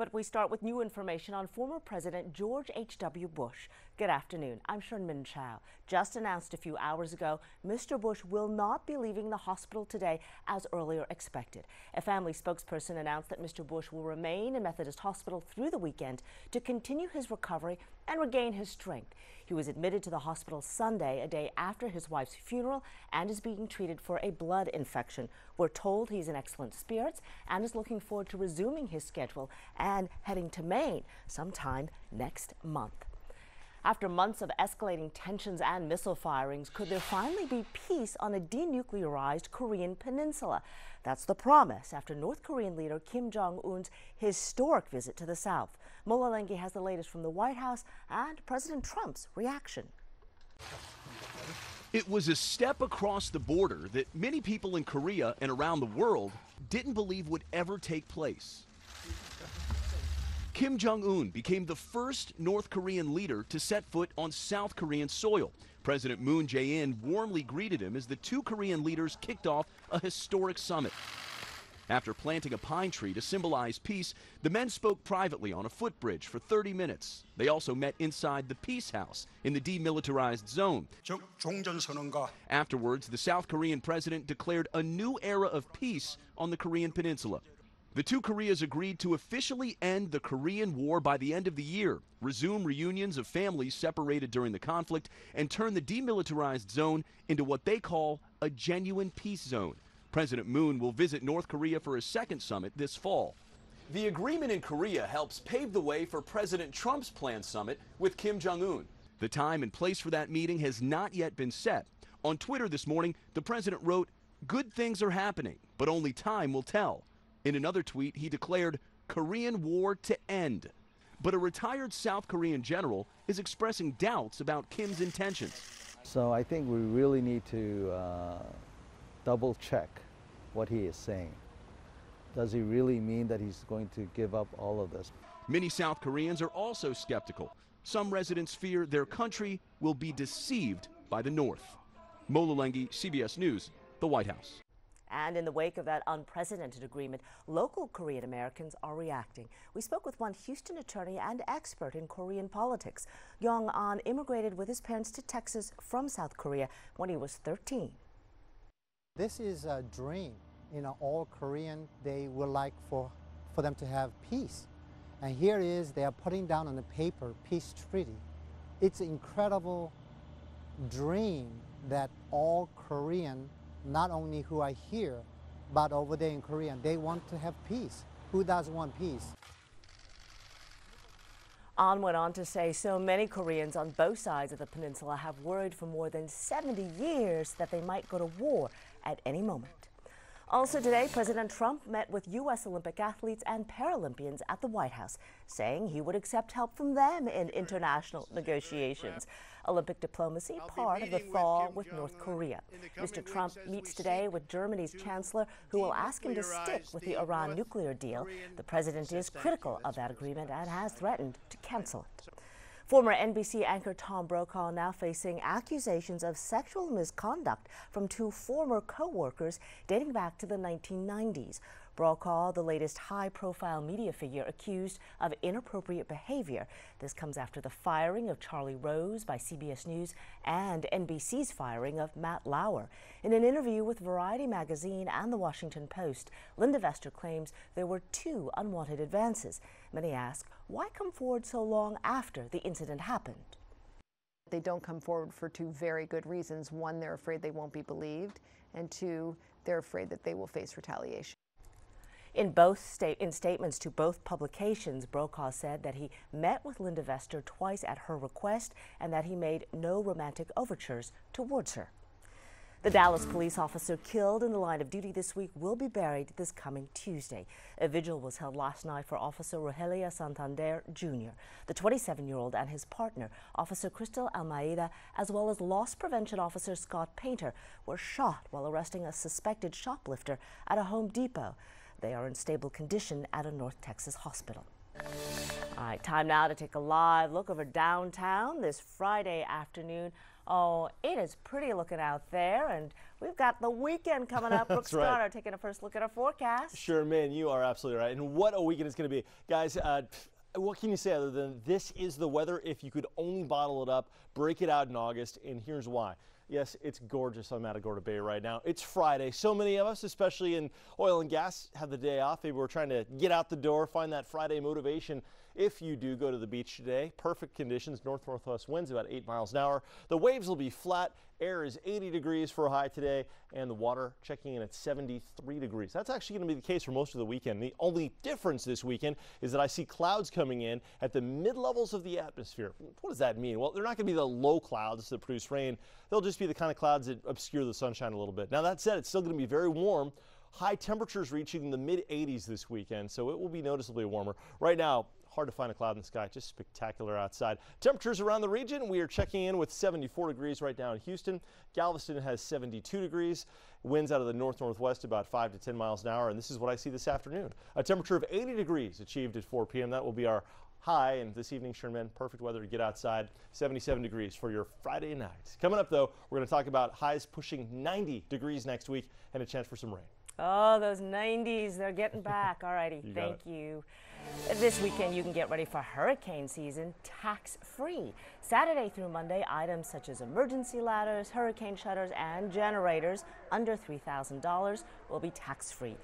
But we start with new information on former President George H.W. Bush. Good afternoon. I'm Sherman Chow. Just announced a few hours ago, Mr. Bush will not be leaving the hospital today as earlier expected. A family spokesperson announced that Mr. Bush will remain in Methodist Hospital through the weekend to continue his recovery and regain his strength. He was admitted to the hospital Sunday, a day after his wife's funeral, and is being treated for a blood infection. We're told he's in excellent spirits and is looking forward to resuming his schedule and heading to Maine sometime next month. After months of escalating tensions and missile firings, could there finally be peace on a denuclearized Korean peninsula? That's the promise after North Korean leader Kim Jong-un's historic visit to the South. Mola Lengi has the latest from the White House and President Trump's reaction. It was a step across the border that many people in Korea and around the world didn't believe would ever take place. Kim Jong-un became the first North Korean leader to set foot on South Korean soil. President Moon Jae-in warmly greeted him as the two Korean leaders kicked off a historic summit. After planting a pine tree to symbolize peace, the men spoke privately on a footbridge for 30 minutes. They also met inside the Peace House in the demilitarized zone. Afterwards, the South Korean president declared a new era of peace on the Korean peninsula. The two Koreas agreed to officially end the Korean War by the end of the year, resume reunions of families separated during the conflict, and turn the demilitarized zone into what they call a genuine peace zone. President Moon will visit North Korea for a second summit this fall. The agreement in Korea helps pave the way for President Trump's planned summit with Kim Jong-un. The time and place for that meeting has not yet been set. On Twitter this morning, the president wrote, "Good things are happening, but only time will tell." In another tweet, he declared Korean War to end. But a retired South Korean general is expressing doubts about Kim's intentions. So I think we really need to double check what he is saying. Does he really mean that he's going to give up all of this? Many South Koreans are also skeptical. Some residents fear their country will be deceived by the North. Mola Lengi, CBS News, the White House. And in the wake of that unprecedented agreement, local Korean Americans are reacting. We spoke with one Houston attorney and expert in Korean politics. Young-an immigrated with his parents to Texas from South Korea when he was 13. This is a dream. All Korean, they would like for them to have peace. And here is, they are putting down on the paper, peace treaty. It's an incredible dream that all Korean, not only who are here, but over there in Korea, they want to have peace. Who doesn't want peace? An went on to say so many Koreans on both sides of the peninsula have worried for more than 70 years that they might go to war at any moment. Also today, President Trump met with U.S. Olympic athletes and Paralympians at the White House, saying he would accept help from them in international negotiations. Olympic diplomacy, part of the thaw with North Korea. Mr. Trump meets today with Germany's chancellor, who will ask him to stick with the Iran nuclear deal. The president is critical of that agreement and has threatened to cancel it. Former NBC anchor Tom Brokaw now facing accusations of sexual misconduct from two former co-workers dating back to the 1990s. Brokaw, the latest high-profile media figure accused of inappropriate behavior. This comes after the firing of Charlie Rose by CBS News and NBC's firing of Matt Lauer. In an interview with Variety magazine and The Washington Post, Linda Vester claims there were two unwanted advances. Many ask, why come forward so long after the incident happened? They don't come forward for two very good reasons. One, they're afraid they won't be believed, and two, they're afraid that they will face retaliation. In statements to both publications, Brokaw said that he met with Linda Vester twice at her request and that he made no romantic overtures towards her. The Dallas police officer killed in the line of duty this week will be buried this coming Tuesday. A vigil was held last night for Officer Rogelia Santander, Jr. The 27-year-old and his partner, Officer Crystal Almeida, as well as loss prevention officer Scott Painter, were shot while arresting a suspected shoplifter at a Home Depot. They are in stable condition at a North Texas hospital. All right, time now to take a live look over downtown this Friday afternoon. Oh, it is pretty looking out there, and we've got the weekend coming up. Brooke Starter taking a first look at our forecast. Sure, man, you are absolutely right. And what a weekend it's going to be. Guys, what can you say other than this is the weather if you could only bottle it up, break it out in August, and here's why. Yes, it's gorgeous on Matagorda Bay right now. It's Friday. So many of us, especially in oil and gas, have the day off. Maybe we're trying to get out the door, find that Friday motivation. If you do go to the beach today, perfect conditions, north-northwest winds about 8 miles an hour. The waves will be flat. Air is 80 degrees for a high today, and the water checking in at 73 degrees. That's actually going to be the case for most of the weekend. The only difference this weekend is that I see clouds coming in at the mid-levels of the atmosphere. What does that mean? Well, they're not going to be the low clouds that produce rain. They'll just be the kind of clouds that obscure the sunshine a little bit. Now, that said, it's still going to be very warm. High temperatures reaching the mid-80s this weekend, so it will be noticeably warmer. Right now, hard to find a cloud in the sky, just spectacular outside. Temperatures around the region, we are checking in with 74 degrees right now in Houston. Galveston has 72 degrees. Winds out of the north-northwest about 5 to 10 miles an hour, and this is what I see this afternoon. A temperature of 80 degrees achieved at 4 p.m. That will be our high, and this evening, Sherman, perfect weather to get outside. 77 degrees for your Friday night. Coming up, though, we're going to talk about highs pushing 90 degrees next week and a chance for some rain. Oh, those 90s, they're getting back. All righty, thank you. This weekend, you can get ready for hurricane season tax-free. Saturday through Monday, items such as emergency ladders, hurricane shutters, and generators under $3,000 will be tax-free.